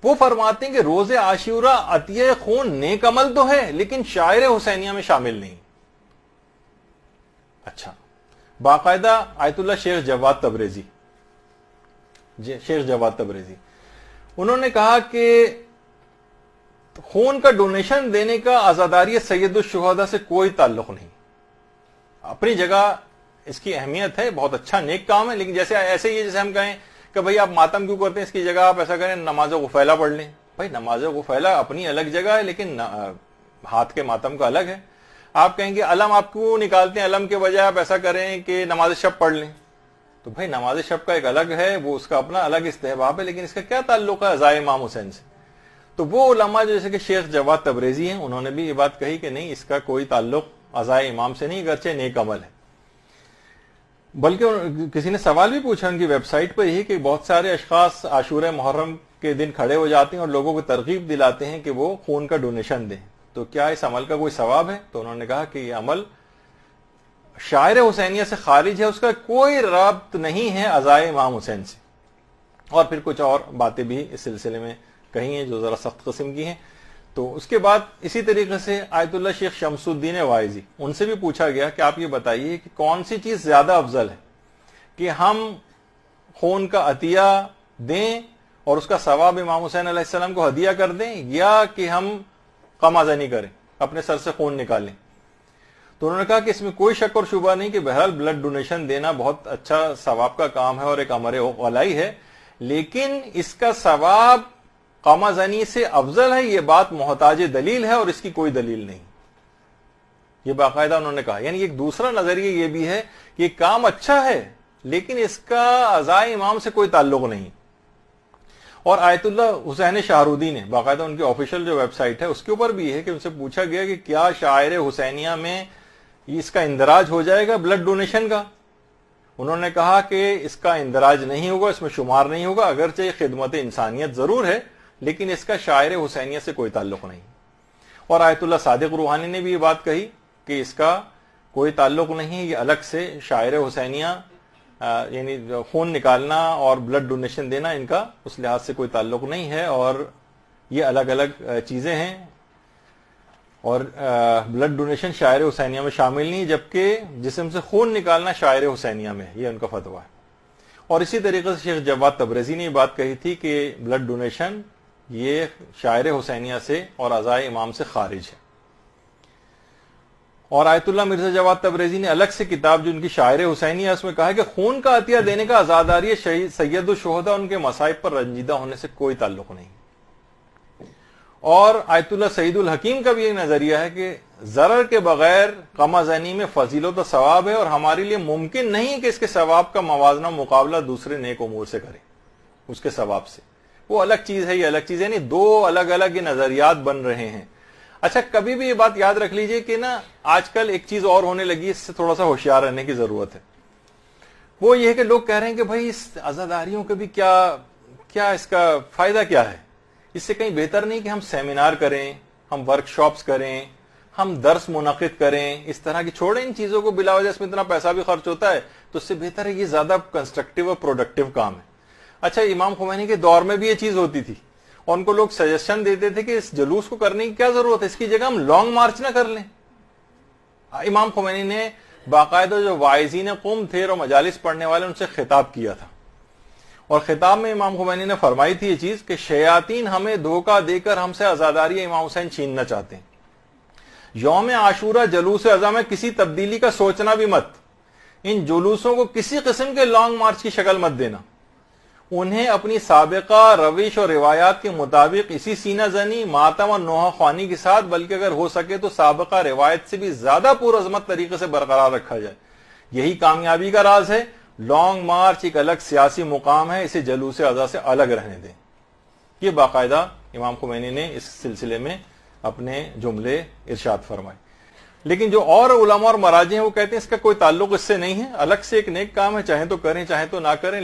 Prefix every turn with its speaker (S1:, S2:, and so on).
S1: وہ فرماتے ہیں کہ روز عاشورہ عطیہ خون نیک عمل تو ہے لیکن شاعر حسینیہ میں شامل نہیں. اچھا، باقاعدہ آیت اللہ شیخ جواد تبریزی انہوں نے کہا کہ خون کا ڈونیشن دینے کا عزاداری سید الشہداء سے کوئی تعلق نہیں. اپنی جگہ اس کی اہمیت ہے، بہت اچھا نیک کام ہے، لیکن جیسے ایسے ہی جیسے ہم کہیں کہ بھئی آپ ماتم کیوں کرتے ہیں، اس کی جگہ آپ ایسا کریں نماز غفیلہ پڑھ لیں. بھائی نماز غفیلہ اپنی الگ جگہ ہے لیکن ہاتھ کے ماتم کا الگ ہے. آپ کہیں گے علم آپ کیوں نکالتے ہیں، علم کے بجائے آپ ایسا کریں کہ نماز شب پڑھ لیں. تو بھائی نماز شب کا ایک الگ ہے، وہ اس کا اپنا الگ استحباب ہے، لیکن اس کا کیا تعلق ہے عزائے امام حسین سے؟ تو وہ علماء جیسے کہ شیخ جواد تبریزی ہیں، انہوں نے بھی یہ بات کہی کہ نہیں، اس کا کوئی تعلق عزائے امام سے نہیں، اگرچہ نیک عمل ہے. بلکہ کسی نے سوال بھی پوچھا ان کی ویب سائٹ پر، یہی کہ بہت سارے اشخاص عاشورہ محرم کے دن کھڑے ہو جاتے ہیں اور لوگوں کو ترغیب دلاتے ہیں کہ وہ خون کا ڈونیشن دیں، تو کیا اس عمل کا کوئی ثواب ہے؟ تو انہوں نے کہا کہ یہ عمل شاعر حسینیہ سے خارج ہے، اس کا کوئی رابط نہیں ہے عزائے امام حسین سے. اور پھر کچھ اور باتیں بھی اس سلسلے میں کہی ہیں جو ذرا سخت قسم کی ہیں. تو اس کے بعد اسی طریقے سے آیت اللہ شیخ شمس الدین وائزی، ان سے بھی پوچھا گیا کہ آپ یہ بتائیے کہ کون سی چیز زیادہ افضل ہے، کہ ہم خون کا عطیہ دیں اور اس کا ثواب امام حسین علیہ السلام کو ہدیہ کر دیں، یا کہ ہم قمع زنی کریں، اپنے سر سے خون نکالیں. تو انہوں نے کہا کہ اس میں کوئی شک اور شبہ نہیں کہ بہرحال بلڈ ڈونیشن دینا بہت اچھا ثواب کا کام ہے اور ایک امر غلائی ہے، لیکن اس کا ثواب قمع زنی سے افضل ہے، یہ بات محتاج دلیل ہے اور اس کی کوئی دلیل نہیں. یہ باقاعدہ انہوں نے کہا. یعنی ایک دوسرا نظریہ یہ بھی ہے کہ یہ کام اچھا ہے لیکن اس کا عزائے امام سے کوئی تعلق نہیں. اور آیت اللہ حسین شہرودی نے باقاعدہ ان کی آفیشیل جو ویب سائٹ ہے اس کے اوپر بھی ہے کہ ان سے پوچھا گیا کہ کیا شاعر حسینیہ میں اس کا اندراج ہو جائے گا بلڈ ڈونیشن کا؟ انہوں نے کہا کہ اس کا اندراج نہیں ہوگا، اس میں شمار نہیں ہوگا، اگرچہ یہ خدمت انسانیت ضرور ہے لیکن اس کا شاعر حسینیہ سے کوئی تعلق نہیں. اور آیت اللہ صادق روحانی نے بھی یہ بات کہی کہ اس کا کوئی تعلق نہیں، یہ الگ سے شاعر حسینیہ یعنی خون نکالنا اور بلڈ ڈونیشن دینا ان کا اس لحاظ سے کوئی تعلق نہیں ہے، اور یہ الگ الگ چیزیں ہیں، اور بلڈ ڈونیشن شاعر حسینیہ میں شامل نہیں، جبکہ جسم سے خون نکالنا شاعر حسینیہ میں ہے، یہ ان کا فتویٰ ہے. اور اسی طریقے سے شیخ جواد تبریزی نے یہ بات کہی تھی کہ بلڈ ڈونیشن یہ شاعر حسینیہ سے اور عزائے امام سے خارج ہے. اور آیت اللہ مرزا جواد تبریزی نے الگ سے کتاب جو ان کی شاعر حسینیہ ہے اس میں کہا کہ خون کا عطیہ دینے کا عزاداری سید الشہداء ان کے مصائب پر رنجیدہ ہونے سے کوئی تعلق نہیں. اور آیت اللہ سعید الحکیم کا بھی یہ نظریہ ہے کہ ضرر کے بغیر قمع زنی میں فضیلت و ثواب ہے، اور ہمارے لیے ممکن نہیں کہ اس کے ثواب کا موازنہ مقابلہ دوسرے نیک امور سے کریں اس کے ثواب سے. وہ الگ چیز ہے، یہ الگ چیز ہے، یعنی دو الگ الگ نظریات بن رہے ہیں. اچھا، کبھی بھی یہ بات یاد رکھ لیجئے کہ نا آج کل ایک چیز اور ہونے لگی، اس سے تھوڑا سا ہوشیار رہنے کی ضرورت ہے. وہ یہ ہے کہ لوگ کہہ رہے ہیں کہ بھائی اس عزاداریوں کے بھی کیا اس کا فائدہ کیا ہے؟ اس سے کہیں بہتر نہیں کہ ہم سیمینار کریں، ہم ورک شاپس کریں، ہم درس منعقد کریں، اس طرح کی چھوڑیں ان چیزوں کو، بلا وجہ اس میں اتنا پیسہ بھی خرچ ہوتا ہے، تو اس سے بہتر ہے یہ زیادہ کنسٹرکٹیو اور پروڈکٹیو کام ہے. اچھا، امام خمینی کے دور میں بھی یہ چیز ہوتی تھی اور ان کو لوگ سجیشن دیتے تھے کہ اس جلوس کو کرنے کی کیا ضرورت ہے، اس کی جگہ ہم لانگ مارچ نہ کر لیں. امام خمینی نے باقاعدہ جو واعظین قوم تھے اور مجالس پڑھنے والے ان سے خطاب کیا تھا، اور خطاب میں امام خمینی نے فرمائی تھی یہ چیز کہ شیاطین ہمیں دھوکہ دے کر ہم سے عزاداری امام حسین چھیننا چاہتے ہیں. یوم عاشورہ جلوس اعظم میں کسی تبدیلی کا سوچنا بھی مت، ان جلوسوں کو کسی قسم کے لانگ مارچ کی شکل مت دینا، انہیں اپنی سابقہ روش اور روایات کے مطابق اسی سینہ زنی، ماتم اور نوحہ خوانی کے ساتھ، بلکہ اگر ہو سکے تو سابقہ روایت سے بھی زیادہ پرعظمت طریقے سے برقرار رکھا جائے. یہی کامیابی کا راز ہے. لانگ مارچ ایک الگ سیاسی مقام ہے، اسے جلوس اعضاء سے الگ رہنے دیں. یہ باقاعدہ امام خمینی نے اس سلسلے میں اپنے جملے ارشاد فرمائے. لیکن جو اور علماء اور مراجع ہیں وہ کہتے ہیں اس کا کوئی تعلق اس سے نہیں ہے، الگ سے ایک نیک کام ہے، چاہے تو کریں چاہے تو نہ کریں.